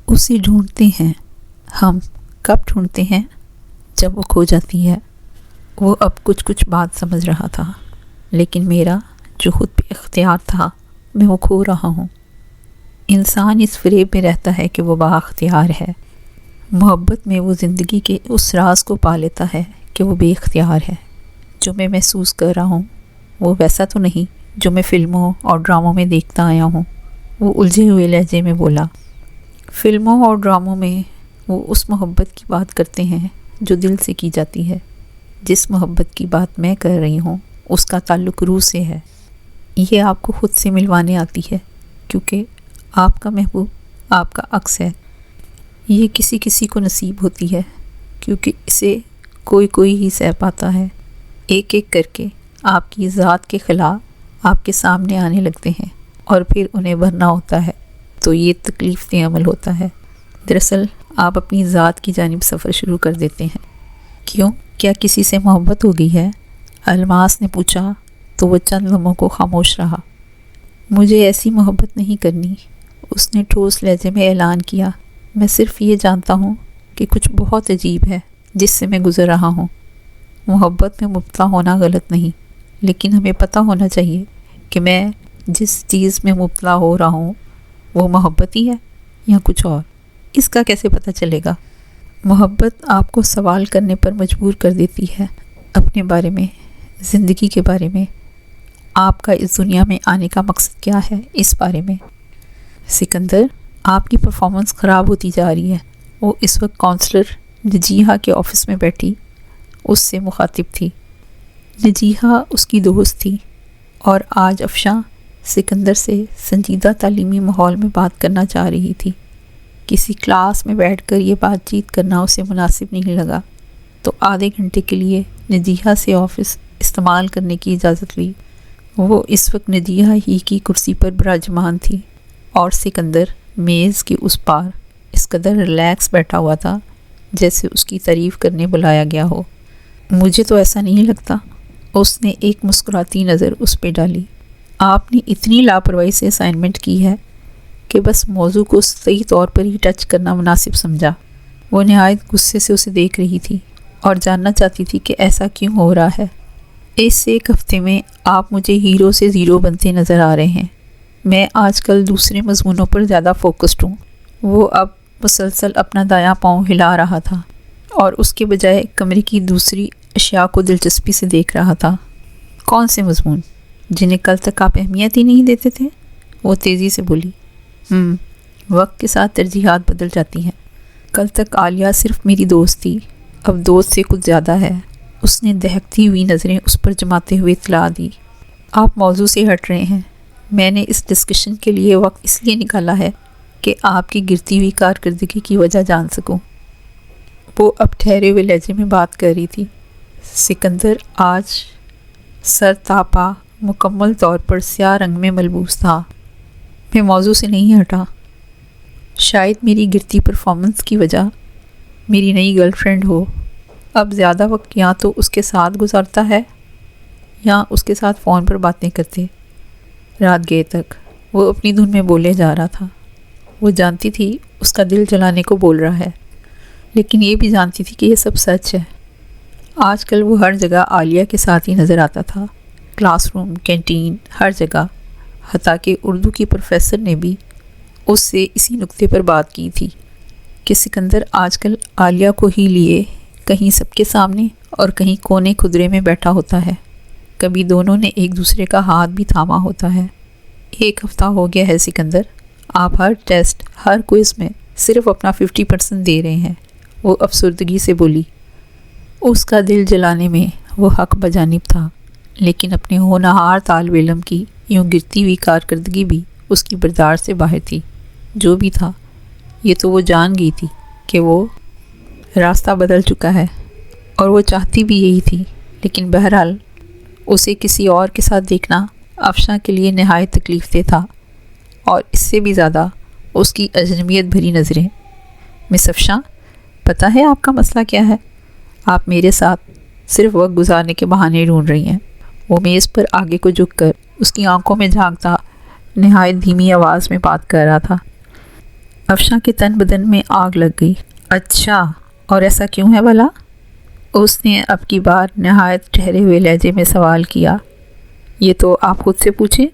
اسے ڈھونڈتے ہیں، ہم کب ڈھونڈتے ہیں؟ جب وہ کھو جاتی ہے۔ وہ اب کچھ بات سمجھ رہا تھا، لیکن میرا جو خود پہ اختیار تھا میں وہ کھو رہا ہوں۔ انسان اس فریب میں رہتا ہے کہ وہ با اختیار ہے۔ محبت میں وہ زندگی کے اس راز کو پا لیتا ہے کہ وہ بے اختیار ہے۔ جو میں محسوس کر رہا ہوں وہ ویسا تو نہیں جو میں فلموں اور ڈراموں میں دیکھتا آیا ہوں، وہ الجھے ہوئے لہجے میں بولا۔ فلموں اور ڈراموں میں وہ اس محبت کی بات کرتے ہیں جو دل سے کی جاتی ہے۔ جس محبت کی بات میں کر رہی ہوں اس کا تعلق روح سے ہے۔ یہ آپ کو خود سے ملوانے آتی ہے، کیونکہ آپ کا محبوب آپ کا عکس ہے۔ یہ کسی کسی کو نصیب ہوتی ہے، کیونکہ اسے کوئی ہی سہ پاتا ہے۔ ایک ایک کر کے آپ کی ذات کے خلاف آپ کے سامنے آنے لگتے ہیں اور پھر انہیں بھرنا ہوتا ہے، تو یہ تکلیف دہ عمل ہوتا ہے۔ دراصل آپ اپنی ذات کی جانب سفر شروع کر دیتے ہیں۔ کیوں؟ کیا کسی سے محبت ہو گئی ہے؟ الماس نے پوچھا تو وہ چند لمحوں کو خاموش رہا۔ مجھے ایسی محبت نہیں کرنی، اس نے ٹھوس لہجے میں اعلان کیا۔ میں صرف یہ جانتا ہوں کہ کچھ بہت عجیب ہے جس سے میں گزر رہا ہوں۔ محبت میں مبتلا ہونا غلط نہیں، لیکن ہمیں پتہ ہونا چاہیے کہ میں جس چیز میں مبتلا ہو رہا ہوں وہ محبت ہی ہے یا کچھ اور۔ اس کا کیسے پتہ چلے گا؟ محبت آپ کو سوال کرنے پر مجبور کر دیتی ہے، اپنے بارے میں، زندگی کے بارے میں، آپ کا اس دنیا میں آنے کا مقصد کیا ہے، اس بارے میں۔ سکندر، آپ کی پرفارمنس خراب ہوتی جا رہی ہے۔ وہ اس وقت کونسلر نجیحہ کے آفس میں بیٹھی اس سے مخاطب تھی۔ نجیحہ اس کی دوست تھی اور آج افشاں سکندر سے سنجیدہ تعلیمی ماحول میں بات کرنا چاہ رہی تھی۔ کسی کلاس میں بیٹھ کر یہ بات چیت کرنا اسے مناسب نہیں لگا، تو آدھے گھنٹے کے لیے نجیحہ سے آفس استعمال کرنے کی اجازت لی۔ وہ اس وقت نجیحہ ہی کی کرسی پر براجمان تھی اور سکندر میز کے اس پار اس قدر ریلیکس بیٹھا ہوا تھا جیسے اس کی تعریف کرنے بلایا گیا ہو۔ مجھے تو ایسا نہیں لگتا، اس نے ایک مسکراتی نظر اس پہ ڈالی۔ آپ نے اتنی لاپرواہی سے اسائنمنٹ کی ہے کہ بس موضوع کو صحیح طور پر ہی ٹچ کرنا مناسب سمجھا۔ وہ نہایت غصے سے اسے دیکھ رہی تھی اور جاننا چاہتی تھی کہ ایسا کیوں ہو رہا ہے۔ اس ایک ہفتے میں آپ مجھے ہیرو سے زیرو بنتے نظر آ رہے ہیں۔ میں آج کل دوسرے مضمونوں پر زیادہ فوکسڈ ہوں۔ وہ اب مسلسل اپنا دایاں پاؤں ہلا رہا تھا اور اس کے بجائے کمرے کی دوسری اشیاء کو دلچسپی سے دیکھ رہا تھا۔ کون سے مضمون جنہیں کل تک آپ اہمیت ہی نہیں دیتے تھے؟ وہ تیزی سے بولی۔ وقت کے ساتھ ترجیحات بدل جاتی ہیں۔ کل تک عالیہ صرف میری دوست تھی، اب دوست سے کچھ زیادہ ہے۔ اس نے دہکتی ہوئی نظریں اس پر جماتے ہوئے اطلاع دی۔ آپ موضوع سے ہٹ رہے ہیں۔ میں نے اس ڈسکشن کے لیے وقت اس لیے نکالا ہے کہ آپ کی گرتی ہوئی کارکردگی کی وجہ جان سکوں۔ وہ اب ٹھہرے ہوئے لہجے میں بات کر رہی تھی۔ سکندر آج سر تاپا مکمل طور پر سیاہ رنگ میں ملبوس تھا۔ میں موضوع سے نہیں ہٹا۔ شاید میری گرتی پرفارمنس کی وجہ میری نئی گرل فرینڈ ہو۔ اب زیادہ وقت یا تو اس کے ساتھ گزارتا ہے یا اس کے ساتھ فون پر باتیں کرتے رات گئے تک۔ وہ اپنی دھن میں بولے جا رہا تھا۔ وہ جانتی تھی اس کا دل جلانے کو بول رہا ہے، لیکن یہ بھی جانتی تھی کہ یہ سب سچ ہے۔ آج کل وہ ہر جگہ عالیہ کے ساتھ ہی نظر آتا تھا، کلاس روم، کینٹین، ہر جگہ۔ حتیٰ کہ اردو کی پروفیسر نے بھی اس سے اسی نقطے پر بات کی تھی کہ سکندر آج کل عالیہ کو ہی لیے کہیں سب کے سامنے اور کہیں کونے کھدرے میں بیٹھا ہوتا ہے۔ کبھی دونوں نے ایک دوسرے کا ہاتھ بھی تھاما ہوتا ہے۔ 1 ہفتہ ہو گیا ہے سکندر، آپ ہر ٹیسٹ، ہر کوئز میں صرف اپنا 50% دے رہے ہیں۔ وہ افسردگی سے بولی۔ اس کا دل جلانے میں وہ حق بجانب تھا، لیکن اپنے ہونہار طالب علم کی یوں گرتی ہوئی کارکردگی بھی اس کی برداشت سے باہر تھی۔ جو بھی تھا، یہ تو وہ جان گئی تھی کہ وہ راستہ بدل چکا ہے، اور وہ چاہتی بھی یہی تھی، لیکن بہرحال اسے کسی اور کے ساتھ دیکھنا افشاں کے لیے نہایت تکلیف دہ تھا، اور اس سے بھی زیادہ اس کی اجنبیت بھری نظریں۔ مس افشاں، پتہ ہے آپ کا مسئلہ کیا ہے؟ آپ میرے ساتھ صرف وقت گزارنے کے بہانے ڈھونڈ رہی ہیں۔ وہ میز پر آگے کو جھک کر اس کی آنکھوں میں جھانکتا نہایت دھیمی آواز میں بات کر رہا تھا۔ افشاں کے تن بدن میں آگ لگ گئی۔ اچھا، اور ایسا کیوں ہے بھلا؟ اس نے اب کی بار نہایت ٹھہرے ہوئے لہجے میں سوال کیا۔ یہ تو آپ خود سے پوچھیں،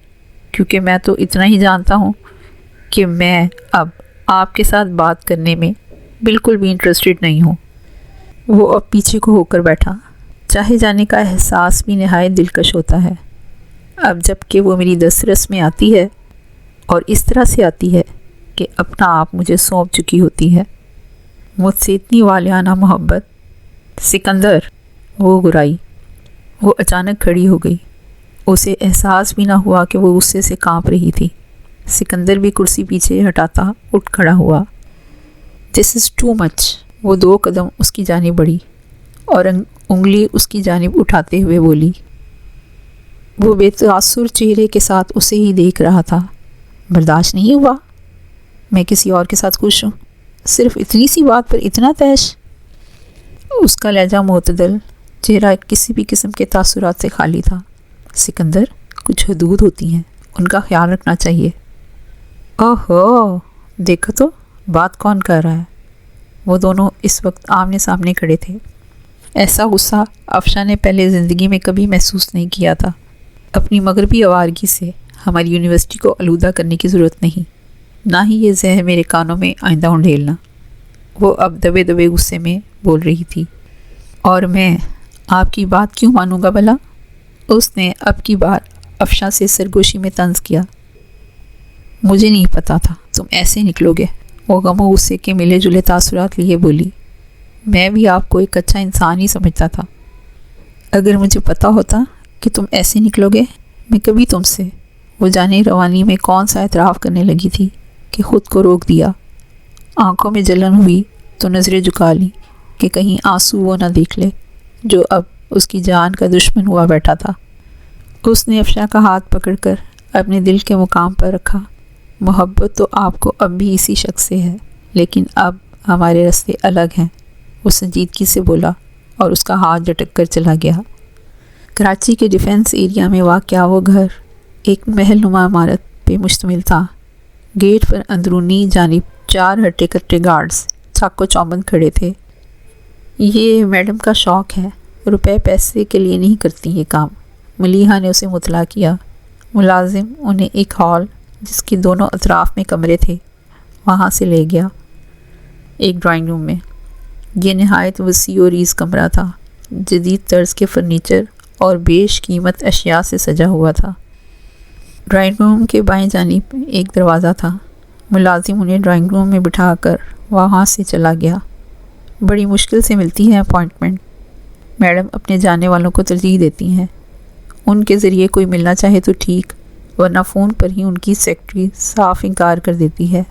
کیونکہ میں تو اتنا ہی جانتا ہوں کہ میں اب آپ کے ساتھ بات کرنے میں بالکل بھی انٹرسٹڈ نہیں ہوں۔ وہ اب پیچھے کو ہو کر بیٹھا۔ چاہے جانے کا احساس بھی نہایت دلکش ہوتا ہے، اب جب کہ وہ میری دسترس میں آتی ہے اور اس طرح سے آتی ہے کہ اپنا آپ مجھے سونپ چکی ہوتی ہے۔ مجھ سے اتنی والیانہ محبت۔ سکندر، وہ گرائی۔ وہ اچانک کھڑی ہو گئی۔ اسے احساس بھی نہ ہوا کہ وہ غصے سے کانپ رہی تھی۔ سکندر بھی کرسی پیچھے ہٹاتا اٹھ کھڑا ہوا۔ دس از ٹو مچ۔ وہ 2 قدم اس کی جانب بڑھی اور انگلی اس کی جانب اٹھاتے ہوئے بولی۔ وہ بے تاثر چہرے کے ساتھ اسے ہی دیکھ رہا تھا۔ برداشت نہیں ہوا؟ میں کسی اور کے ساتھ خوش ہوں، صرف اتنی سی بات پر اتنا تیش؟ اس کا لہجہ معتدل، چہرہ کسی بھی قسم کے تاثرات سے خالی تھا۔ سکندر، کچھ حدود ہوتی ہیں، ان کا خیال رکھنا چاہیے۔ اوہو، دیکھو تو بات کون کر رہا ہے۔ وہ دونوں اس وقت آمنے سامنے کھڑے تھے۔ ایسا غصہ افشاں نے پہلے زندگی میں کبھی محسوس نہیں کیا تھا۔ اپنی مغربی آوارگی سے ہماری یونیورسٹی کو آلودہ کرنے کی ضرورت نہیں، نہ ہی یہ زہر میرے کانوں میں آئندہ انڈھیلنا۔ وہ اب دبے دبے غصے میں بول رہی تھی۔ اور میں آپ کی بات کیوں مانوں گا بھلا؟ اس نے اب کی بار افشاں سے سرگوشی میں طنز کیا۔ مجھے نہیں پتا تھا تم ایسے نکلو گے۔ وہ غم و غصے کے ملے جلے تاثرات لیے بولی۔ میں بھی آپ کو ایک اچھا انسان ہی سمجھتا تھا۔ اگر مجھے پتا ہوتا کہ تم ایسے نکلو گے، میں کبھی تم سے، وہ جانے روانی میں کون سا اعتراف کرنے لگی تھی کہ خود کو روک دیا۔ آنکھوں میں جلن ہوئی تو نظریں جھکا لی کہ کہیں آنسو وہ نہ دیکھ لے جو اب اس کی جان کا دشمن ہوا بیٹھا تھا۔ اس نے افشاں کا ہاتھ پکڑ کر اپنے دل کے مقام پر رکھا۔ محبت تو آپ کو اب بھی اسی شخص سے ہے، لیکن اب ہمارے راستے الگ ہیں، وہ سنجیدگی سے بولا اور اس کا ہاتھ جھٹک کر چلا گیا۔ کراچی کے ڈیفنس ایریا میں واقع وہ گھر ایک محل نما عمارت پہ مشتمل تھا۔ گیٹ پر اندرونی جانب 4 ہٹے کٹے گارڈز چاق و چوبند کھڑے تھے۔ یہ میڈم کا شوق ہے، روپے پیسے کے لیے نہیں کرتی یہ کام، ملیحہ نے اسے مطلع کیا۔ ملازم انہیں ایک ہال جس کے دونوں اطراف میں کمرے تھے وہاں سے لے گیا، ایک ڈرائنگ روم میں۔ یہ نہایت وسیع و ریز کمرہ تھا، جدید طرز کے فرنیچر اور بیش قیمت اشیاء سے سجا ہوا تھا۔ ڈرائنگ روم کے بائیں جانب ایک دروازہ تھا۔ ملازم انہیں ڈرائنگ روم میں بٹھا کر وہاں سے چلا گیا۔ بڑی مشکل سے ملتی ہے اپائنٹمنٹ، میڈم اپنے جانے والوں کو ترجیح دیتی ہیں۔ ان کے ذریعے کوئی ملنا چاہے تو ٹھیک، ورنہ فون پر ہی ان کی سیکرٹری صاف انکار کر دیتی ہے۔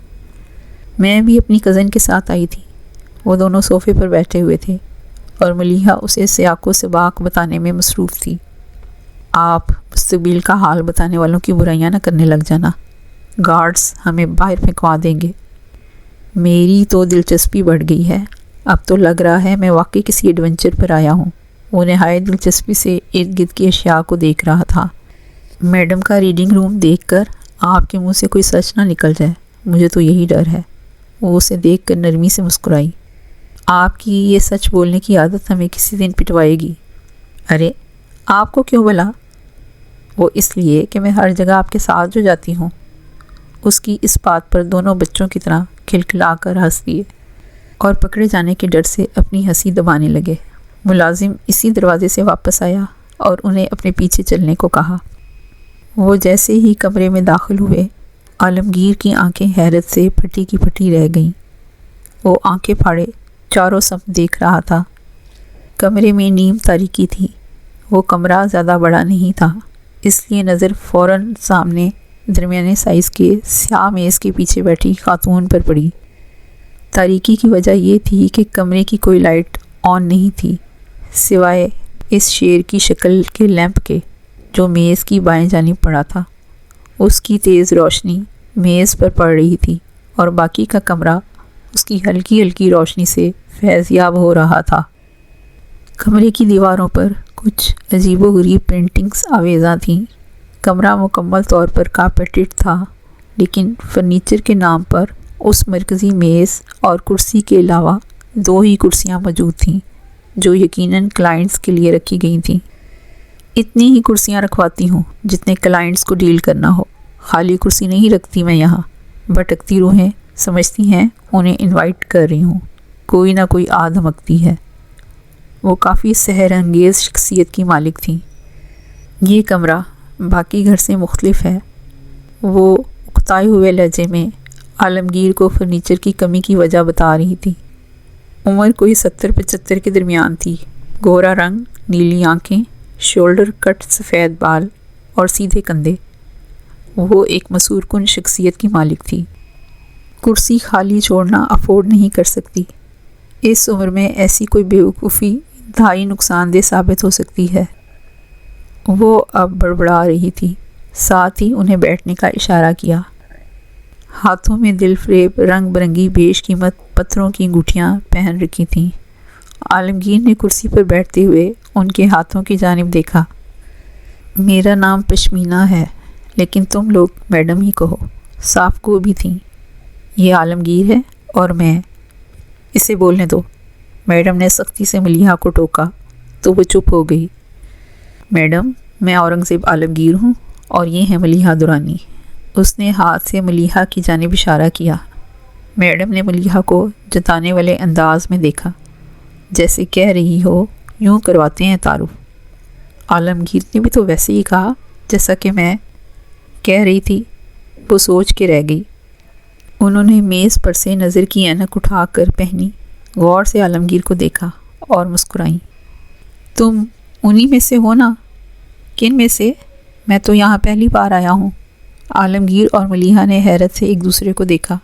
میں بھی اپنی کزن کے ساتھ آئی تھی۔ وہ دونوں صوفے پر بیٹھے ہوئے تھے اور ملیحہ اسے سیاق و سباق بتانے میں مصروف تھی۔ آپ مستقبل کا حال بتانے والوں کی برائیاں نہ کرنے لگ جانا، گارڈز ہمیں باہر پھینکوا دیں گے۔ میری تو دلچسپی بڑھ گئی ہے، اب تو لگ رہا ہے میں واقعی کسی ایڈونچر پر آیا ہوں۔ وہ نہایت دلچسپی سے ارد گرد کی اشیاء کو دیکھ رہا تھا۔ میڈم کا ریڈنگ روم دیکھ کر آپ کے منہ سے کوئی سچ نہ نکل جائے، مجھے تو یہی ڈر ہے۔ وہ اسے دیکھ کر نرمی سے مسکرائی۔ آپ کی یہ سچ بولنے کی عادت ہمیں کسی دن پٹوائے گی۔ ارے آپ کو کیوں بلا؟ وہ اس لیے کہ میں ہر جگہ آپ کے ساتھ جو جاتی ہوں۔ اس کی اس بات پر دونوں بچوں کی طرح کھلکھلا کر ہنس دیے اور پکڑے جانے کے ڈر سے اپنی ہنسی دبانے لگے۔ ملازم اسی دروازے سے واپس آیا اور انہیں اپنے پیچھے چلنے کو کہا۔ وہ جیسے ہی کمرے میں داخل ہوئے، عالمگیر کی آنکھیں حیرت سے پھٹی کی پھٹی رہ گئیں۔ وہ آنکھیں پھاڑے چاروں سمت دیکھ رہا تھا۔ کمرے میں نیم تاریکی تھی۔ وہ کمرہ زیادہ بڑا نہیں تھا، اس لیے نظر فوراً سامنے درمیانے سائز کے سیاہ میز کے پیچھے بیٹھی خاتون پر پڑی۔ تاریکی کی وجہ یہ تھی کہ کمرے کی کوئی لائٹ آن نہیں تھی، سوائے اس شیر کی شکل کے لیمپ کے جو میز کی بائیں جانب پڑا تھا۔ اس کی تیز روشنی میز پر پڑ رہی تھی اور باقی کا کمرہ اس کی ہلکی ہلکی روشنی سے فیض یاب ہو رہا تھا۔ کمرے کی دیواروں پر کچھ عجیب و غریب پینٹنگز آویزاں تھیں۔ کمرہ مکمل طور پر کارپیٹڈ تھا، لیکن فرنیچر کے نام پر اس مرکزی میز اور کرسی کے علاوہ 2 ہی کرسیاں موجود تھیں جو یقیناً کلائنٹس کے لیے رکھی گئی تھیں۔ اتنی ہی کرسیاں رکھواتی ہوں جتنے کلائنٹس کو ڈیل کرنا ہو، خالی کرسی نہیں رکھتی میں یہاں۔ بھٹکتی روحیں سمجھتی ہیں انہیں انوائٹ کر رہی ہوں، کوئی نہ کوئی آ دھمکتی ہے۔ وہ کافی سحر انگیز شخصیت کی مالک تھیں۔ یہ کمرہ باقی گھر سے مختلف ہے، وہ اکتائے ہوئے لہجے میں عالمگیر کو فرنیچر کی کمی کی وجہ بتا رہی تھی۔ عمر کوئی 70-75 کے درمیان تھی، گورا رنگ، نیلی آنکھیں، شولڈر کٹ سفید بال اور سیدھے کندھے۔ وہ ایک مسحور کن شخصیت کی مالک تھی، کرسی خالی چھوڑنا افورڈ نہیں کر سکتی۔ اس عمر میں ایسی کوئی بیوقوفی انتہائی نقصان دہ ثابت ہو سکتی ہے۔ وہ اب بڑبڑا رہی تھی، ساتھ ہی انہیں بیٹھنے کا اشارہ کیا۔ ہاتھوں میں دل فریب رنگ برنگی بیش قیمت پتھروں کی انگوٹھیاں پہن رکھی تھیں۔ عالمگیر نے کرسی پر بیٹھتے ہوئے ان کے ہاتھوں کی جانب دیکھا۔ میرا نام پشمینہ ہے، لیکن تم لوگ میڈم ہی کہو۔ صاف گو بھی تھیں۔ یہ عالمگیر ہے اور میں، اسے بولنے دو۔ میڈم نے سختی سے ملیحہ کو ٹوکا تو وہ چپ ہو گئی۔ میڈم، میں اورنگزیب عالمگیر ہوں اور یہ ہے ملیحہ درانی۔ اس نے ہاتھ سے ملیحہ کی جانب اشارہ کیا۔ میڈم نے ملیحہ کو جتانے والے انداز میں دیکھا، جیسے کہہ رہی ہو یوں کرواتے ہیں تعارف۔ عالمگیر نے بھی تو ویسے ہی کہا جیسا کہ میں کہہ رہی تھی۔ وہ سوچ کے رہ گئی۔ انہوں نے میز پر سے نظر کی اینک اٹھا کر پہنی، غور سے عالمگیر کو دیکھا اور مسکرائیں۔ تم انہی میں سے ہو نا؟ کن میں سے؟ میں تو یہاں پہلی بار آیا ہوں۔ عالمگیر اور ملیحہ نے حیرت سے ایک دوسرے کو دیکھا۔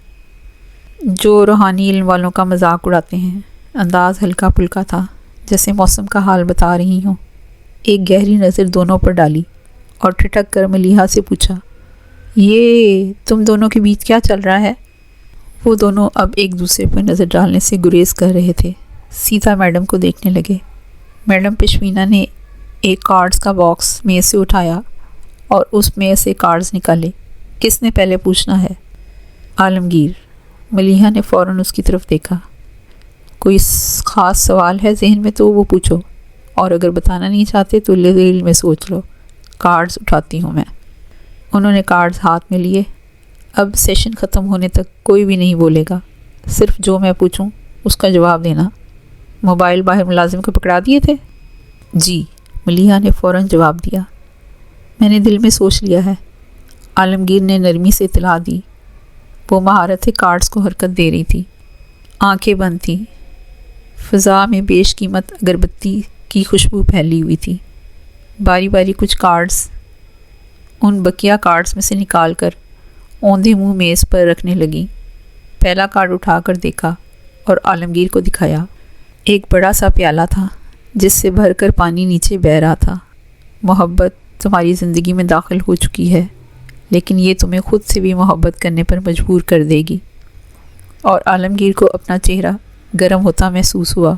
جو روحانی علم والوں کا مذاق اڑاتے ہیں۔ انداز ہلکا پھلکا تھا، جیسے موسم کا حال بتا رہی ہوں۔ ایک گہری نظر دونوں پر ڈالی اور ٹھٹک کر ملیحہ سے پوچھا، یہ تم دونوں کے بیچ کیا چل رہا ہے؟ وہ دونوں اب ایک دوسرے پر نظر ڈالنے سے گریز کر رہے تھے۔ سیتا میڈم کو دیکھنے لگے۔ میڈم پشمینہ نے ایک کارڈز کا باکس میز سے اٹھایا اور اس میں سے کارڈز نکالے۔ کس نے پہلے پوچھنا ہے؟ عالمگیر۔ ملیحہ نے فوراً اس کی طرف دیکھا۔ کوئی خاص سوال ہے ذہن میں تو وہ پوچھو، اور اگر بتانا نہیں چاہتے تو دل میں سوچ لو۔ کارڈز اٹھاتی ہوں میں۔ انہوں نے کارڈز ہاتھ میں لیے۔ اب سیشن ختم ہونے تک کوئی بھی نہیں بولے گا، صرف جو میں پوچھوں اس کا جواب دینا۔ موبائل باہر ملازم کو پکڑا دیے تھے؟ جی، ملیحہ نے فوراً جواب دیا۔ میں نے دل میں سوچ لیا ہے، عالمگیر نے نرمی سے اطلاع دی۔ وہ مہارت سے کارڈز کو حرکت دے رہی تھی۔ آنکھیں بند تھیں۔ فضا میں بیش قیمت اگربتی کی خوشبو پھیلی ہوئی تھی۔ باری باری کچھ کارڈز ان بقیہ کارڈز میں سے نکال کر اوندھے منہ میز پر رکھنے لگی۔ پہلا کارڈ اٹھا کر دیکھا اور عالمگیر کو دکھایا۔ ایک بڑا سا پیالہ تھا جس سے بھر کر پانی نیچے بہہ رہا تھا۔ محبت تمہاری زندگی میں داخل ہو چکی ہے، لیکن یہ تمہیں خود سے بھی محبت کرنے پر مجبور کر دے گی۔ اور عالمگیر کو اپنا چہرہ گرم ہوتا محسوس ہوا۔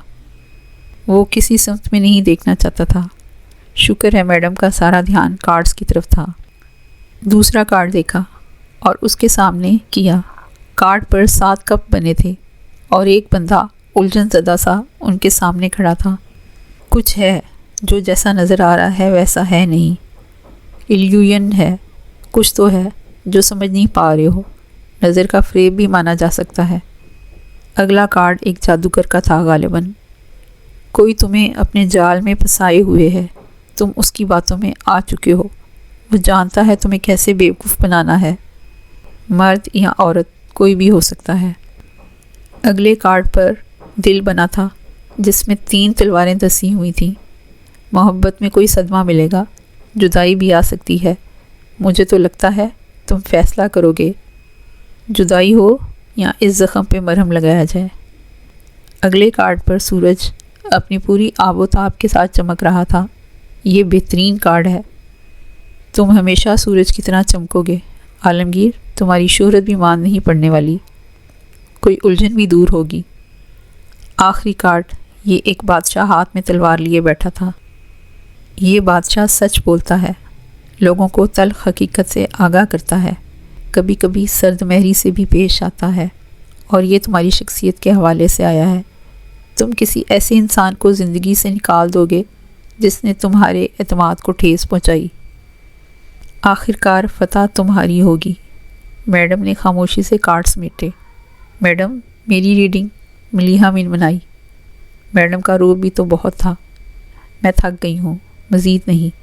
وہ کسی سمت میں نہیں دیکھنا چاہتا تھا۔ شکر ہے میڈم کا سارا دھیان کارڈز کی طرف تھا۔ دوسرا کارڈ دیکھا اور اس کے سامنے کیا۔ کارڈ پر 7 کپ بنے تھے اور ایک بندہ الجھن زدہ سا ان کے سامنے کھڑا تھا۔ کچھ ہے جو جیسا نظر آ رہا ہے ویسا ہے نہیں، ایلیوژن ہے، کچھ تو ہے جو سمجھ نہیں پا رہے ہو۔ نظر کا فریب بھی مانا جا سکتا ہے۔ اگلا کارڈ ایک جادوگر کا تھا غالباً۔ کوئی تمہیں اپنے جال میں پھنسائے ہوئے ہے، تم اس کی باتوں میں آ چکے ہو۔ وہ جانتا ہے تمہیں کیسے بیوقوف بنانا ہے۔ مرد یا عورت کوئی بھی ہو سکتا ہے۔ اگلے کارڈ پر دل بنا تھا جس میں 3 تلواریں دسی ہوئی تھیں۔ محبت میں کوئی صدمہ ملے گا، جدائی بھی آ سکتی ہے۔ مجھے تو لگتا ہے تم فیصلہ کرو گے، جدائی ہو یا اس زخم پہ مرہم لگایا جائے۔ اگلے کارڈ پر سورج اپنی پوری آب و تاب کے ساتھ چمک رہا تھا۔ یہ بہترین کارڈ ہے، تم ہمیشہ سورج کی طرح چمکو گے عالمگیر، تمہاری شہرت بھی مان نہیں پڑنے والی، کوئی الجھن بھی دور ہوگی۔ آخری کارڈ، یہ ایک بادشاہ ہاتھ میں تلوار لیے بیٹھا تھا۔ یہ بادشاہ سچ بولتا ہے، لوگوں کو تلخ حقیقت سے آگاہ کرتا ہے، کبھی کبھی سرد مہری سے بھی پیش آتا ہے، اور یہ تمہاری شخصیت کے حوالے سے آیا ہے۔ تم کسی ایسے انسان کو زندگی سے نکال دو گے جس نے تمہارے اعتماد کو ٹھیس پہنچائی۔ آخر کار فتح تمہاری ہوگی۔ میڈم نے خاموشی سے کارڈ سمیٹے۔ میڈم، میری ریڈنگ، ملیحہ منمنائی۔ میڈم کا روب بھی تو بہت تھا۔ میں تھک گئی ہوں، مزید نہیں۔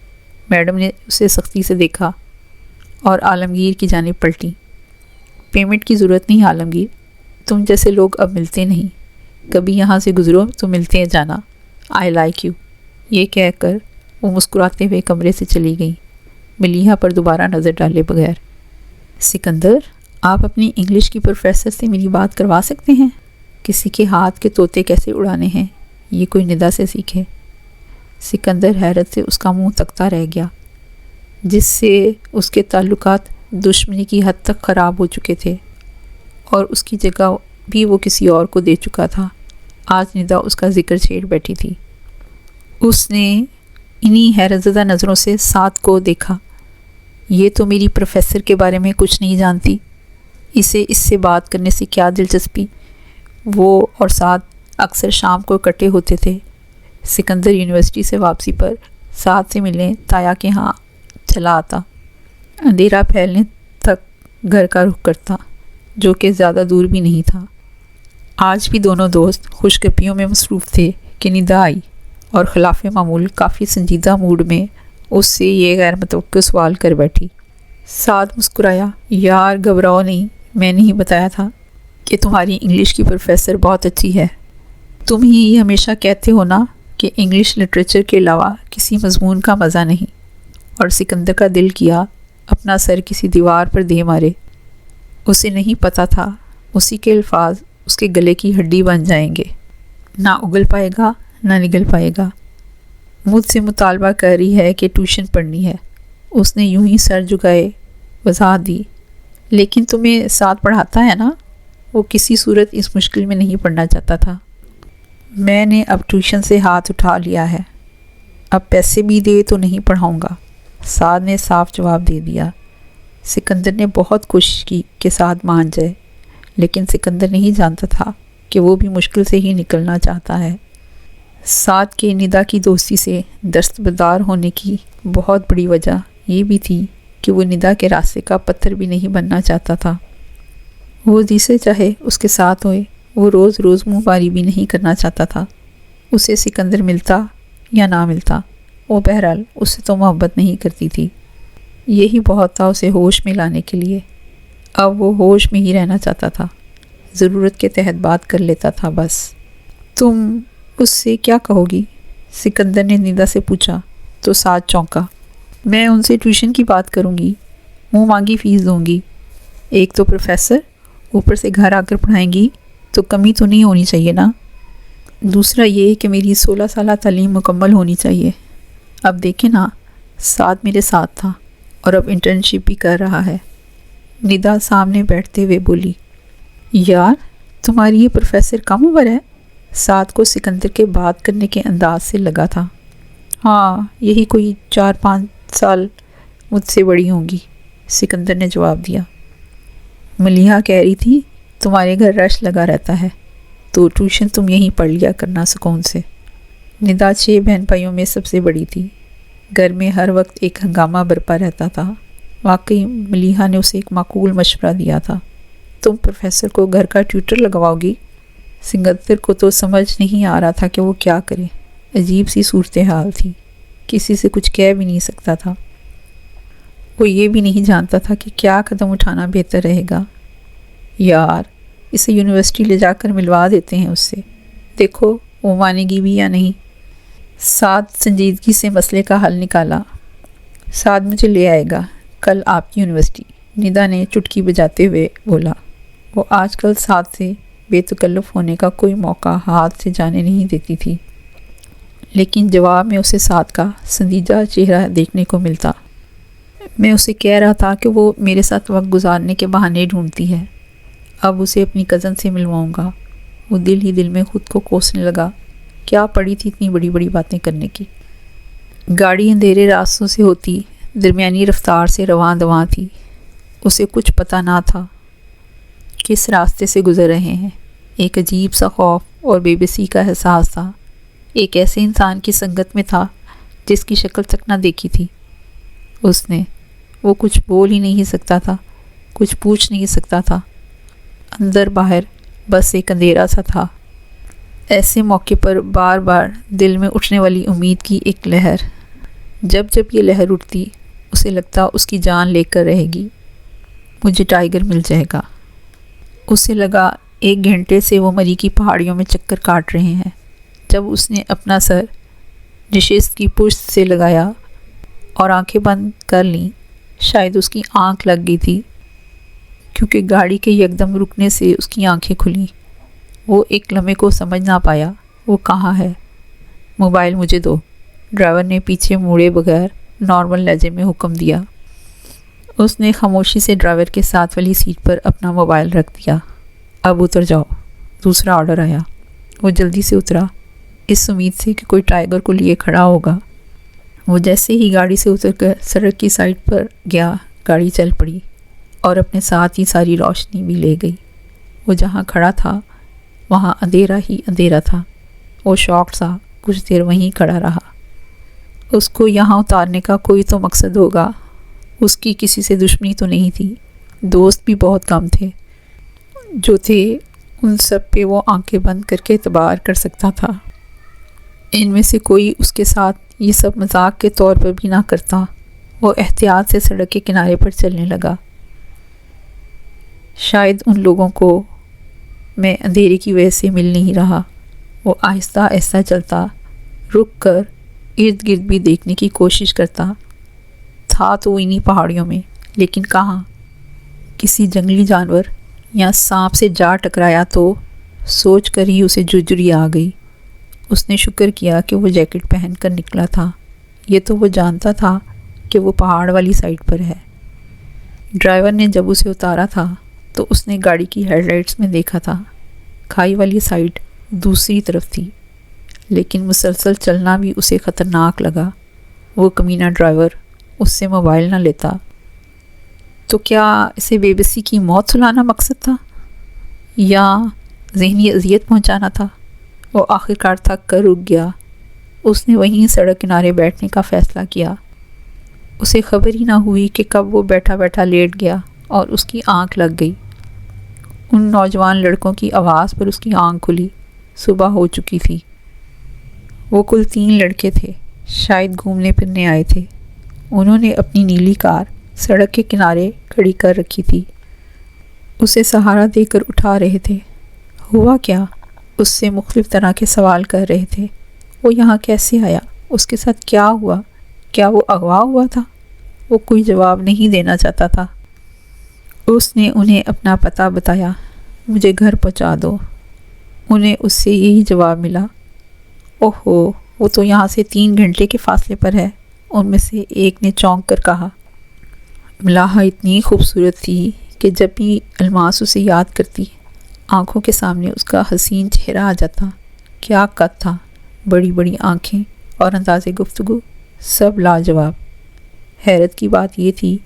میڈم نے اسے سختی سے دیکھا اور عالمگیر کی جانب پلٹی۔ پیمنٹ کی ضرورت نہیں عالمگیر، تم جیسے لوگ اب ملتے نہیں، کبھی یہاں سے گزرو تو ملتے جانا۔ I like you. یہ کہہ کر وہ مسکراتے ہوئے کمرے سے چلی گئی، ملیحہ پر دوبارہ نظر ڈالے بغیر۔ سکندر، آپ اپنی انگلش کی پروفیسر سے میری بات کروا سکتے ہیں؟ کسی کے ہاتھ کے طوطے کیسے اڑانے ہیں یہ کوئی ندا سے سیکھے۔ سکندر حیرت سے اس کا منہ تکتا رہ گیا، جس سے اس کے تعلقات دشمنی کی حد تک خراب ہو چکے تھے، اور اس کی جگہ بھی وہ کسی اور کو دے چکا تھا۔ آج ندا اس کا ذکر چھیڑ بیٹھی تھی۔ اس نے انہی حیرت زدہ نظروں سے سعد کو دیکھا۔ یہ تو میری پروفیسر کے بارے میں کچھ نہیں جانتی، اسے اس سے بات کرنے سے کیا دلچسپی۔ وہ اور سعد اکثر شام کو اکٹھے ہوتے تھے۔ سکندر یونیورسٹی سے واپسی پر سعد سے ملنے تایا کے ہاں چلا آتا۔ اندھیرا پھیلنے تک گھر کا رخ کرتا، جو کہ زیادہ دور بھی نہیں تھا۔ آج بھی دونوں دوست خوش گپیوں میں مصروف تھے کہ ندا آئی اور خلاف معمول کافی سنجیدہ موڈ میں اس سے یہ غیر متوقع سوال کر بیٹھی۔ سعد مسکرایا۔ یار گھبراؤ نہیں، میں نہیں بتایا تھا کہ تمہاری انگلش کی پروفیسر بہت اچھی ہے؟ تم ہی یہ ہمیشہ کہتے ہو نا کہ انگلش لٹریچر کے علاوہ کسی مضمون کا مزہ نہیں۔ اور سکندر کا دل کیا اپنا سر کسی دیوار پر دے مارے۔ اسے نہیں پتہ تھا اسی کے الفاظ اس کے گلے کی ہڈی بن جائیں گے، نہ اگل پائے گا نہ نگل پائے گا۔ مجھ سے مطالبہ کر رہی ہے کہ ٹیوشن پڑھنی ہے۔ اس نے یوں ہی سر جھکائے وضاحت دی۔ لیکن تمہیں ساتھ پڑھاتا ہے نا؟ وہ کسی صورت اس مشکل میں نہیں پڑھنا چاہتا تھا۔ میں نے اب ٹیوشن سے ہاتھ اٹھا لیا ہے، اب پیسے بھی دے تو نہیں پڑھاؤں گا، سعد نے صاف جواب دے دیا۔ سکندر نے بہت کوشش کی کہ سعد مان جائے، لیکن سکندر نہیں جانتا تھا کہ وہ بھی مشکل سے ہی نکلنا چاہتا ہے۔ سعد کے ندا کی دوستی سے دستبردار ہونے کی بہت بڑی وجہ یہ بھی تھی کہ وہ ندا کے راستے کا پتھر بھی نہیں بننا چاہتا تھا۔ وہ جسے چاہے اس کے ساتھ ہوئے، وہ روز روز منہ ماری بھی نہیں کرنا چاہتا تھا۔ اسے سکندر ملتا یا نہ ملتا، وہ بہرحال اس سے تو محبت نہیں کرتی تھی۔ یہی بہت تھا اسے ہوش میں لانے کے لیے۔ اب وہ ہوش میں ہی رہنا چاہتا تھا، ضرورت کے تحت بات کر لیتا تھا بس۔ تم اس سے کیا کہو گی؟ سکندر نے ندا سے پوچھا تو سعد چونکا۔ میں ان سے ٹیوشن کی بات کروں گی، منہ مانگی فیس دوں گی۔ ایک تو پروفیسر، اوپر سے گھر آ کر پڑھائیں گی تو کمی تو نہیں ہونی چاہیے نا۔ دوسرا یہ کہ میری 16 سالہ تعلیم مکمل ہونی چاہیے۔ اب دیکھیں نا، سعد میرے ساتھ تھا اور اب انٹرنشپ بھی کر رہا ہے۔ ندا سامنے بیٹھتے ہوئے بولی، یار تمہاری یہ پروفیسر کم عمر ہے؟ سعد کو سکندر کے بات کرنے کے انداز سے لگا تھا۔ ہاں، یہی کوئی 4-5 سال مجھ سے بڑی ہوں گی، سکندر نے جواب دیا۔ ملیحہ کہہ رہی تھی تمہارے گھر رش لگا رہتا ہے تو ٹیوشن تم یہیں پڑھ لیا کرنا سکون سے۔ ندا 6 بہن بھائیوں میں سب سے بڑی تھی۔ گھر میں ہر وقت ایک ہنگامہ برپا رہتا تھا۔ واقعی ملیحہ نے اسے ایک معقول مشورہ دیا تھا۔ تم پروفیسر کو گھر کا ٹیوٹر لگواؤ گی؟ سکندر کو تو سمجھ نہیں آ رہا تھا کہ وہ کیا کرے۔ عجیب سی صورتحال تھی، کسی سے کچھ کہہ بھی نہیں سکتا تھا۔ وہ یہ بھی نہیں جانتا تھا کہ کیا قدم اٹھانا بہتر رہے گا۔ یار اسے یونیورسٹی لے جا کر ملوا دیتے ہیں اس سے، دیکھو وہ مانے گی بھی یا نہیں۔ سعد سنجیدگی سے مسئلے کا حل نکالا۔ سعد مجھے لے آئے گا کل آپ کی یونیورسٹی، ندا نے چٹکی بجاتے ہوئے بولا۔ وہ آج کل سعد سے بے تکلف ہونے کا کوئی موقع ہاتھ سے جانے نہیں دیتی تھی، لیکن جواب میں اسے سعد کا سنجیدہ چہرہ دیکھنے کو ملتا۔ میں اسے کہہ رہا تھا کہ وہ میرے ساتھ وقت گزارنے کے بہانے ڈھونڈتی ہے، اب اسے اپنی کزن سے ملواؤں گا۔ وہ دل ہی دل میں خود کو کوسنے لگا، کیا پڑی تھی اتنی بڑی بڑی باتیں کرنے کی۔ گاڑی اندھیرے راستوں سے ہوتی درمیانی رفتار سے رواں دواں تھی۔ اسے کچھ پتہ نہ تھا کس راستے سے گزر رہے ہیں۔ ایک عجیب سا خوف اور بے بسی کا احساس تھا۔ ایک ایسے انسان کی سنگت میں تھا جس کی شکل تک نہ دیکھی تھی اس نے۔ وہ کچھ بول ہی نہیں سکتا تھا، کچھ پوچھ نہیں سکتا تھا۔ اندر باہر بس ایک اندھیرا سا تھا۔ ایسے موقع پر بار بار دل میں اٹھنے والی امید کی ایک لہر، جب جب یہ لہر اٹھتی اسے لگتا اس کی جان لے کر رہے گی، مجھے ٹائیگر مل جائے گا۔ اسے لگا 1 گھنٹے سے وہ مری کی پہاڑیوں میں چکر کاٹ رہے ہیں۔ جب اس نے اپنا سر نشست کی پشت سے لگایا اور آنکھیں بند کر لیں، شاید اس کی آنکھ لگ گئی تھی، کیونکہ گاڑی کے یکدم رکنے سے اس کی آنکھیں کھلیں۔ وہ ایک لمحے کو سمجھ نہ پایا وہ کہاں ہے۔ موبائل مجھے دو، ڈرائیور نے پیچھے موڑے بغیر نارمل لہجے میں حکم دیا۔ اس نے خاموشی سے ڈرائیور کے ساتھ والی سیٹ پر اپنا موبائل رکھ دیا۔ اب اتر جاؤ، دوسرا آرڈر آیا۔ وہ جلدی سے اترا، اس امید سے کہ کوئی ٹائیگر کو لیے کھڑا ہوگا۔ وہ جیسے ہی گاڑی سے اتر کر سڑک کی سائڈ پر گیا، گاڑی چل پڑی اور اپنے ساتھ ہی ساری روشنی بھی لے گئی۔ وہ جہاں کھڑا تھا وہاں اندھیرا ہی اندھیرا تھا۔ وہ شاکڈ سا کچھ دیر وہیں کھڑا رہا۔ اس کو یہاں اتارنے کا کوئی تو مقصد ہوگا۔ اس کی کسی سے دشمنی تو نہیں تھی، دوست بھی بہت کم تھے، جو تھے ان سب پہ وہ آنکھیں بند کر کے اعتبار کر سکتا تھا۔ ان میں سے کوئی اس کے ساتھ یہ سب مذاق کے طور پر بھی نہ کرتا۔ وہ احتیاط سے سڑک کے کنارے پر چلنے لگا۔ شاید ان لوگوں کو میں اندھیرے کی وجہ سے مل نہیں رہا۔ وہ آہستہ آہستہ چلتا، رک کر ارد گرد بھی دیکھنے کی کوشش کرتا تھا تو انہی پہاڑیوں میں، لیکن کہاں؟ کسی جنگلی جانور یا سانپ سے جا ٹکرایا تو سوچ کر ہی اسے جھرجھری آ گئی۔ اس نے شکر کیا کہ وہ جیکٹ پہن کر نکلا تھا، یہ تو وہ جانتا تھا کہ وہ پہاڑ والی سائڈ پر ہے۔ ڈرائیور نے جب اسے اتارا تھا تو اس نے گاڑی کی ہیڈ لائٹس میں دیکھا تھا، کھائی والی سائڈ دوسری طرف تھی، لیکن مسلسل چلنا بھی اسے خطرناک لگا۔ وہ کمینہ ڈرائیور اس سے موبائل نہ لیتا تو کیا اسے بے بسی کی موت سلانا مقصد تھا یا ذہنی اذیت پہنچانا تھا؟ وہ آخر کار تھک کر رک گیا۔ اس نے وہیں سڑک کنارے بیٹھنے کا فیصلہ کیا۔ اسے خبر ہی نہ ہوئی کہ کب وہ بیٹھا بیٹھا لیٹ گیا اور اس کی آنکھ لگ گئی۔ ان نوجوان لڑکوں کی آواز پر اس کی آنکھ کھلی۔ صبح ہو چکی تھی۔ وہ کل 3 لڑکے تھے، شاید گھومنے پھرنے آئے تھے۔ انہوں نے اپنی نیلی کار سڑک کے کنارے کھڑی کر رکھی تھی، اسے سہارا دے کر اٹھا رہے تھے۔ ہوا کیا؟ اس سے مختلف طرح کے سوال کر رہے تھے۔ وہ یہاں کیسے آیا؟ اس کے ساتھ کیا ہوا؟ کیا وہ اغوا ہوا تھا؟ وہ کوئی جواب نہیں دینا چاہتا تھا۔ اس نے انہیں اپنا پتہ بتایا، مجھے گھر پہنچا دو۔ انہیں اس سے یہی جواب ملا، اوہو وہ تو یہاں سے 3 گھنٹے کے فاصلے پر ہے۔ ان میں سے ایک نے چونک کر کہا۔ ملاحہ اتنی خوبصورت تھی کہ جب بھی الماس اسے یاد کرتی، آنکھوں کے سامنے اس کا حسین چہرہ آ جاتا۔ کیا قد تھا، بڑی بڑی آنکھیں اور انداز گفتگو، سب لاجواب۔ حیرت کی بات یہ تھی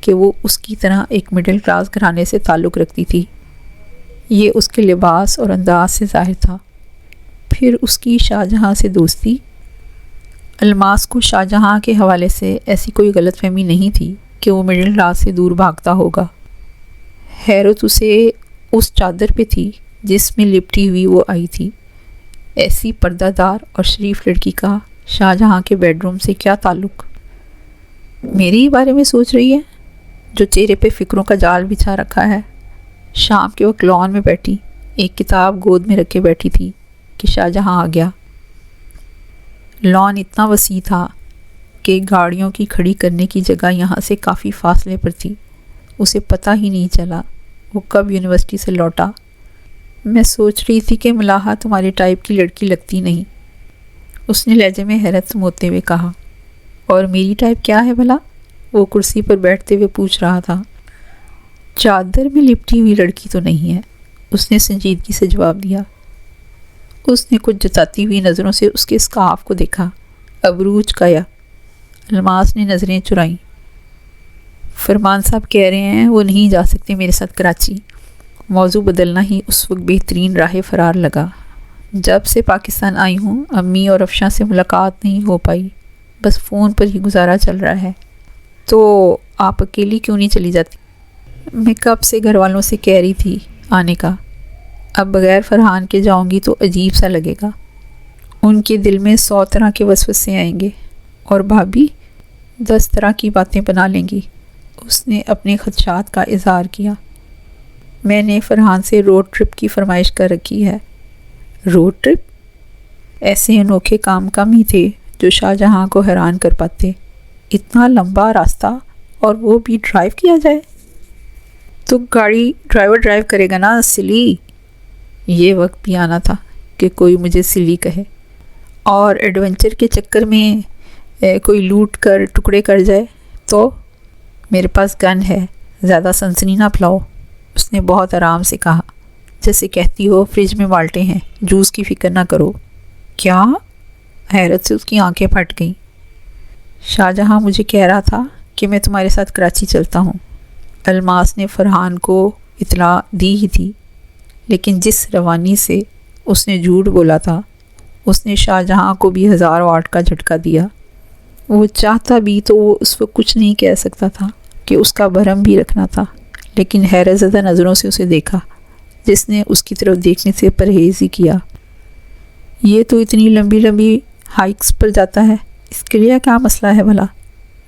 کہ وہ اس کی طرح ایک مڈل کلاس گھرانے سے تعلق رکھتی تھی۔ یہ اس کے لباس اور انداز سے ظاہر تھا۔ پھر اس کی شاہجہاں سے دوستی۔ الماس کو شاہجہاں کے حوالے سے ایسی کوئی غلط فہمی نہیں تھی کہ وہ مڈل کلاس سے دور بھاگتا ہوگا۔ حیرت اسے اس چادر پہ تھی جس میں لپٹی ہوئی وہ آئی تھی۔ ایسی پردہ دار اور شریف لڑکی کا شاہجہاں کے بیڈ روم سے کیا تعلق؟ میرے ہی بارے میں سوچ رہی ہے، جو چہرے پہ فکروں کا جال بچھا رکھا ہے۔ شام کے وقت لان میں بیٹھی ایک کتاب گود میں رکھے بیٹھی تھی کہ شاہجہاں آ گیا۔ لان اتنا وسیع تھا کہ گاڑیوں کی کھڑی کرنے کی جگہ یہاں سے کافی فاصلے پر تھی۔ اسے پتہ ہی نہیں چلا وہ کب یونیورسٹی سے لوٹا۔ میں سوچ رہی تھی کہ ملاحہ تمہارے ٹائپ کی لڑکی لگتی نہیں، اس نے لہجے میں حیرت سموتے ہوئے کہا۔ اور میری ٹائپ کیا ہے بھلا؟ وہ کرسی پر بیٹھتے ہوئے پوچھ رہا تھا۔ چادر میں لپٹی ہوئی لڑکی تو نہیں ہے، اس نے سنجیدگی سے جواب دیا۔ اس نے کچھ جتاتی ہوئی نظروں سے اس کے اسکارف کو دیکھا، ابرو چکایا۔ الماس نے نظریں چرائیں۔ فرمان صاحب کہہ رہے ہیں وہ نہیں جا سکتے میرے ساتھ کراچی، موضوع بدلنا ہی اس وقت بہترین راہ فرار لگا۔ جب سے پاکستان آئی ہوں امی اور افشاں سے ملاقات نہیں ہو پائی، بس فون پر ہی گزارا چل رہا ہے۔ تو آپ اکیلی کیوں نہیں چلی جاتی؟ میں کب سے گھر والوں سے کہہ رہی تھی آنے کا، اب بغیر فرحان کے جاؤں گی تو عجیب سا لگے گا، ان کے دل میں 100 طرح کے وسوسے آئیں گے، اور بھابھی 10 طرح کی باتیں بنا لیں گی۔ اس نے اپنے خدشات کا اظہار کیا۔ میں نے فرحان سے روڈ ٹرپ کی فرمائش کر رکھی ہے۔ Road trip? ایسے انوکھے کام کم ہی تھے جو شاہ جہاں کو حیران کر پاتے۔ اتنا لمبا راستہ اور وہ بھی ڈرائیو کیا جائے؟ تو گاڑی ڈرائیور ڈرائیو کرے گا نا سلی۔ یہ وقت بھی آنا تھا کہ کوئی مجھے سلی کہے، اور ایڈونچر کے چکر میں کوئی لوٹ کر ٹکڑے کر جائے تو؟ میرے پاس گن ہے، زیادہ سنسنی نہ پھیلاؤ، اس نے بہت آرام سے کہا، جیسے کہتی ہو فریج میں بالٹے ہیں، جوس کی فکر نہ کرو۔ کیا؟ حیرت سے اس کی آنکھیں پھٹ گئیں۔ شاہ جہاں مجھے کہہ رہا تھا کہ میں تمہارے ساتھ کراچی چلتا ہوں۔ الماس نے فرحان کو اطلاع دی ہی تھی، لیکن جس روانی سے اس نے جھوٹ بولا تھا اس نے شاہ جہاں کو بھی 1000 واٹ کا جھٹکا دیا۔ وہ چاہتا بھی تو وہ اس وقت کچھ نہیں کہہ سکتا تھا کہ اس کا بھرم بھی رکھنا تھا، لیکن حیرت زدہ نظروں سے اسے دیکھا جس نے اس کی طرف دیکھنے سے پرہیز ہی کیا۔ یہ تو اتنی لمبی لمبی ہائیکس پر جاتا ہے، اس کے لیے کیا مسئلہ ہے بھلا؟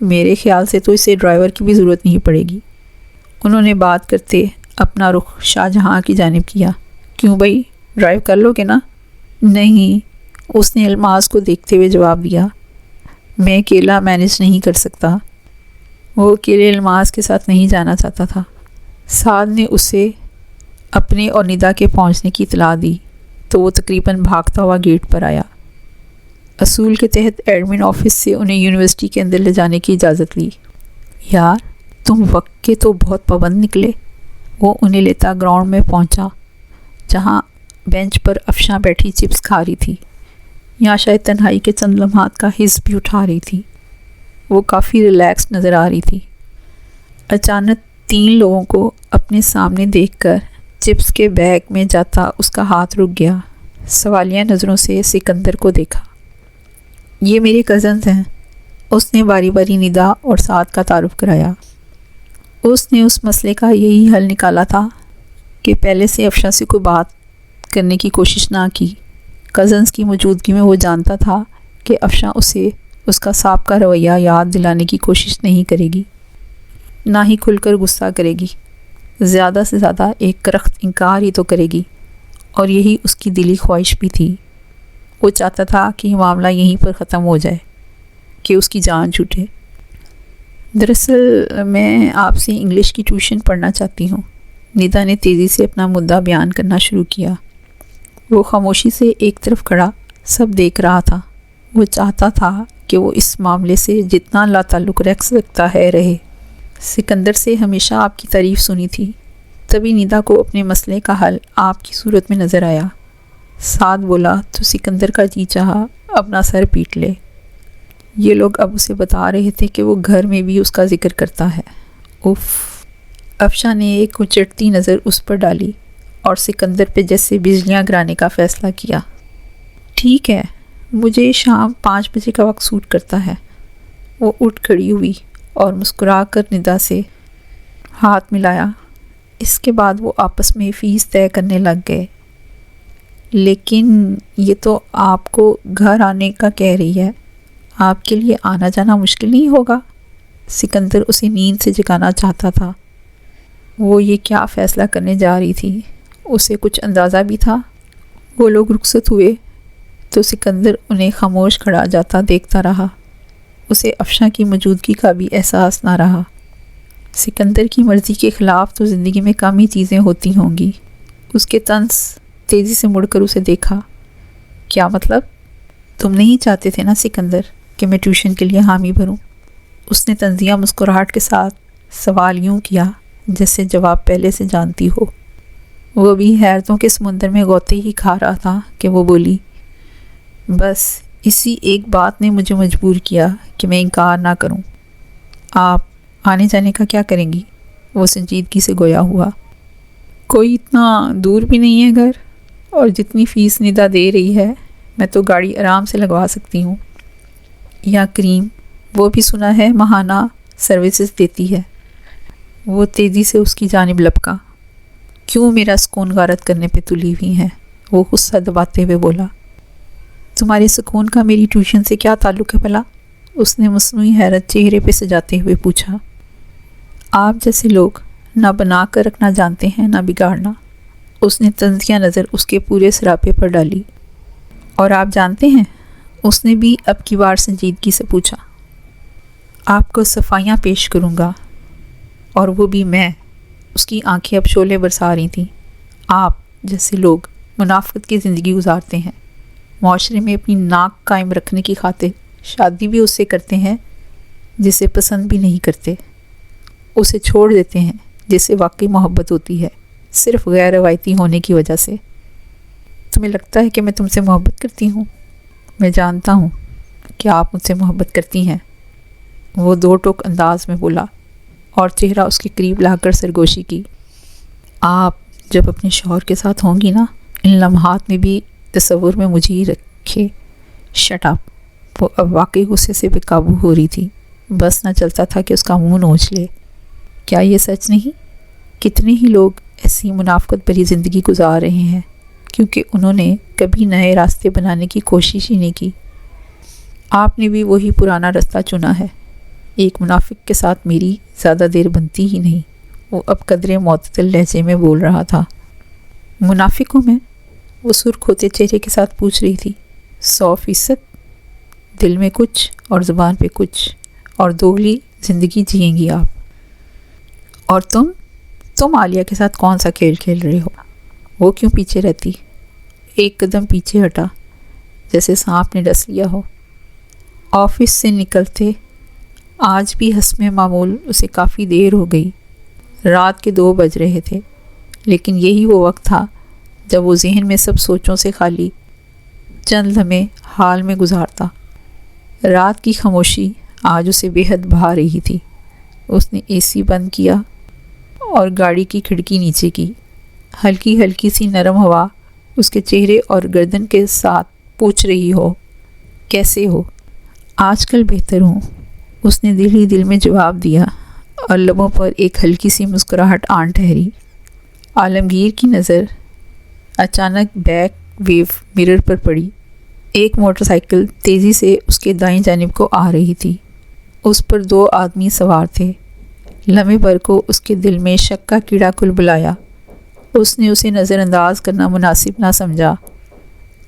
میرے خیال سے تو اسے ڈرائیور کی بھی ضرورت نہیں پڑے گی۔ انہوں نے بات کرتے اپنا رخ شاہ جہاں کی جانب کیا۔ کیوں بھائی، ڈرائیو کر لو گے نا؟ نہیں، اس نے الماس کو دیکھتے ہوئے جواب دیا، میں اکیلا مینیج نہیں کر سکتا۔ وہ اکیلے الماس کے ساتھ نہیں جانا چاہتا تھا۔ سعد نے اسے اپنے اور ندا کے پہنچنے کی اطلاع دی تو وہ تقریباً بھاگتا ہوا گیٹ پر آیا۔ اصول کے تحت ایڈمن آفس سے انہیں یونیورسٹی کے اندر لے جانے کی اجازت لی۔ یار تم وقت کے تو بہت پابند نکلے۔ وہ انہیں لیتا گراؤنڈ میں پہنچا جہاں بینچ پر افشاں بیٹھی چپس کھا رہی تھی، یا شاید تنہائی کے چند لمحات کا حص بھی اٹھا رہی تھی۔ وہ کافی ریلیکس نظر آ رہی تھی۔ اچانک 3 لوگوں کو اپنے سامنے دیکھ کر چپس کے بیگ میں جاتا اس کا ہاتھ رک گیا۔ سوالیہ نظروں سے سکندر کو دیکھا۔ یہ میرے کزنز ہیں، اس نے باری باری ندا اور سعد کا تعارف کرایا۔ اس نے اس مسئلے کا یہی حل نکالا تھا کہ پہلے سے افشاں سے کوئی بات کرنے کی کوشش نہ کی۔ کزنز کی موجودگی میں وہ جانتا تھا کہ افشاں اسے اس کا سابقہ رویہ یاد دلانے کی کوشش نہیں کرے گی، نہ ہی کھل کر غصہ کرے گی، زیادہ سے زیادہ ایک کرخت انکار ہی تو کرے گی، اور یہی اس کی دلی خواہش بھی تھی۔ وہ چاہتا تھا کہ یہ معاملہ یہیں پر ختم ہو جائے، کہ اس کی جان چھوٹے۔ دراصل میں آپ سے انگلش کی ٹیوشن پڑھنا چاہتی ہوں۔ ندا نے تیزی سے اپنا مدعا بیان کرنا شروع کیا۔ وہ خاموشی سے ایک طرف کھڑا سب دیکھ رہا تھا۔ وہ چاہتا تھا کہ وہ اس معاملے سے جتنا لا تعلق رکھ سکتا ہے رہے۔ سکندر سے ہمیشہ آپ کی تعریف سنی تھی، تبھی ندا کو اپنے مسئلے کا حل آپ کی صورت میں نظر آیا۔ سعد بولا تو سکندر کا جی چاہا اپنا سر پیٹ لے۔ یہ لوگ اب اسے بتا رہے تھے کہ وہ گھر میں بھی اس کا ذکر کرتا ہے۔ اف! افشاں نے ایک اچٹتی نظر اس پر ڈالی اور سکندر پہ جیسے بجلیاں گرانے کا فیصلہ کیا۔ ٹھیک ہے، مجھے شام 5 بجے کا وقت سوٹ کرتا ہے۔ وہ اٹھ کھڑی ہوئی اور مسکرا کر ندا سے ہاتھ ملایا۔ اس کے بعد وہ آپس میں فیس طے کرنے لگ گئے۔ لیکن یہ تو آپ کو گھر آنے کا کہہ رہی ہے، آپ کے لیے آنا جانا مشکل نہیں ہوگا؟ سکندر اسے نیند سے جگانا چاہتا تھا۔ وہ یہ کیا فیصلہ کرنے جا رہی تھی، اسے کچھ اندازہ بھی تھا۔ وہ لوگ رخصت ہوئے تو سکندر انہیں خاموش کھڑا جاتا دیکھتا رہا۔ اسے افشاں کی موجودگی کا بھی احساس نہ رہا۔ سکندر کی مرضی کے خلاف تو زندگی میں کم ہی چیزیں ہوتی ہوں گی۔ اس کے طنز تیزی سے مڑ کر اسے دیکھا۔ کیا مطلب؟ تم نہیں چاہتے تھے نا سکندر کہ میں ٹیوشن کے لیے حامی بھروں؟ اس نے طنزیہ مسکراہٹ کے ساتھ سوال یوں کیا جیسے جواب پہلے سے جانتی ہو۔ وہ بھی حیرتوں کے سمندر میں غوطے ہی کھا رہا تھا کہ وہ بولی، بس اسی ایک بات نے مجھے مجبور کیا کہ میں انکار نہ کروں۔ آپ آنے جانے کا کیا کریں گی؟ وہ سنجیدگی سے گویا ہوا۔ کوئی اتنا دور بھی نہیں ہے گھر، اور جتنی فیس ندا دے رہی ہے میں تو گاڑی آرام سے لگوا سکتی ہوں۔ یا کریم، وہ بھی سنا ہے ماہانہ سروسز دیتی ہے۔ وہ تیزی سے اس کی جانب لپکا۔ کیوں میرا سکون غارت کرنے پہ تلی ہوئی ہے؟ وہ غصہ دباتے ہوئے بولا۔ تمہارے سکون کا میری ٹیوشن سے کیا تعلق ہے بھلا؟ اس نے مصنوعی حیرت چہرے پہ سجاتے ہوئے پوچھا۔ آپ جیسے لوگ نہ بنا کر رکھنا جانتے ہیں نہ بگاڑنا۔ اس نے طنزیہ نظر اس کے پورے سراپے پر ڈالی۔ اور آپ جانتے ہیں؟ اس نے بھی اب کی بار سنجیدگی سے پوچھا۔ آپ کو صفائیاں پیش کروں گا، اور وہ بھی میں۔ اس کی آنکھیں اب شعلے برسا رہی تھیں۔ آپ جیسے لوگ منافقت کی زندگی گزارتے ہیں، معاشرے میں اپنی ناک قائم رکھنے کی خاطر شادی بھی اس سے کرتے ہیں جسے پسند بھی نہیں کرتے، اسے چھوڑ دیتے ہیں جسے واقعی محبت ہوتی ہے، صرف غیر روایتی ہونے کی وجہ سے۔ تمہیں لگتا ہے کہ میں تم سے محبت کرتی ہوں؟ میں جانتا ہوں کہ آپ مجھ سے محبت کرتی ہیں، وہ دو ٹوک انداز میں بولا اور چہرہ اس کے قریب لا کر سرگوشی کی۔ آپ جب اپنے شوہر کے ساتھ ہوں گی نا، ان لمحات میں بھی تصور میں مجھے ہی رکھے۔ Shut up. وہ اب واقعی غصے سے بے قابو ہو رہی تھی، بس نہ چلتا تھا کہ اس کا منہ نوچ لے۔ کیا یہ سچ نہیں؟ کتنے ہی لوگ ایسی منافقت بھری زندگی گزار رہے ہیں کیونکہ انہوں نے کبھی نئے راستے بنانے کی کوشش ہی نہیں کی۔ آپ نے بھی وہی پرانا راستہ چنا ہے۔ ایک منافق کے ساتھ میری زیادہ دیر بنتی ہی نہیں۔ وہ اب قدرے معتدل لہجے میں بول رہا تھا۔ منافقوں میں؟ وہ سرخ ہوتے چہرے کے ساتھ پوچھ رہی تھی۔ 100%۔ دل میں کچھ اور زبان پہ کچھ، اور دوگلی زندگی جئیں گی آپ۔ اور تم عالیہ کے ساتھ کون سا کھیل کھیل رہے ہو؟ وہ کیوں پیچھے رہتی؟ ایک قدم پیچھے ہٹا، جیسے سانپ نے ڈس لیا ہو۔ آفس سے نکلتے آج بھی حسب معمول اسے کافی دیر ہو گئی۔ رات کے 2 بج رہے تھے، لیکن یہی وہ وقت تھا جب وہ ذہن میں سب سوچوں سے خالی چند لمحے حال میں گزارتا۔ رات کی خاموشی آج اسے بے حد بھا رہی تھی۔ اس نے اے سی بند کیا اور گاڑی کی کھڑکی نیچے کی۔ ہلکی ہلکی سی نرم ہوا اس کے چہرے اور گردن کے ساتھ پوچھ رہی ہو، کیسے ہو؟ آج کل بہتر ہوں، اس نے دل ہی دل میں جواب دیا، اور لبوں پر ایک ہلکی سی مسکراہٹ آن ٹھہری۔ عالمگیر کی نظر اچانک بیک ویو مرر پر پڑی۔ ایک موٹر سائیکل تیزی سے اس کے دائیں جانب کو آ رہی تھی۔ اس پر 2 آدمی سوار تھے۔ لمحے بھر کو اس کے دل میں شک کا کیڑا کل بلایا۔ اس نے اسے نظر انداز کرنا مناسب نہ سمجھا۔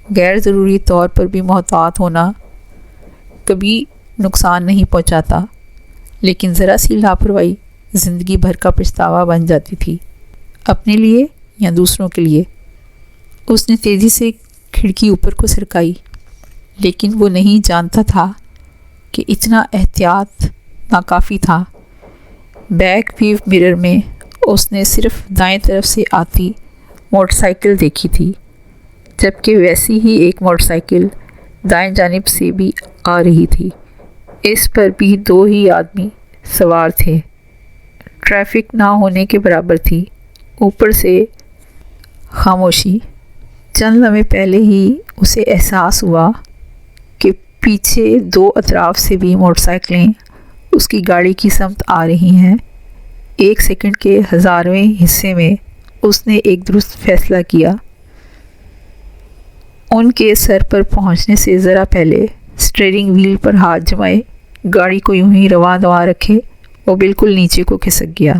غیر ضروری طور پر بھی محتاط ہونا کبھی نقصان نہیں پہنچاتا، لیکن ذرا سی لاپرواہی زندگی بھر کا پچھتاوا بن جاتی تھی، اپنے لیے یا دوسروں کے لیے۔ اس نے تیزی سے کھڑکی اوپر کو سرکائی، لیکن وہ نہیں جانتا تھا کہ اتنا احتیاط ناکافی تھا۔ بیک ویو مرر میں اس نے صرف دائیں طرف سے آتی موٹر سائیکل دیکھی تھی، جبکہ ویسی ہی ایک موٹر سائیکل دائیں جانب سے بھی آ رہی تھی۔ اس پر بھی 2 ہی آدمی سوار تھے۔ ٹریفک نہ ہونے کے برابر تھی، اوپر سے خاموشی۔ چند لمحے پہلے ہی اسے احساس ہوا کہ پیچھے 2 اطراف سے بھی موٹر سائیکلیں اس کی گاڑی کی سمت آ رہی ہیں۔ 1 سیکنڈ کے 1000ویں حصے میں اس نے ایک درست فیصلہ کیا۔ ان کے سر پر پہنچنے سے ذرا پہلے اسٹیئرنگ وہیل پر ہاتھ جمائے گاڑی کو یوں ہی رواں دواں رکھے وہ بالکل نیچے کو کھسک گیا۔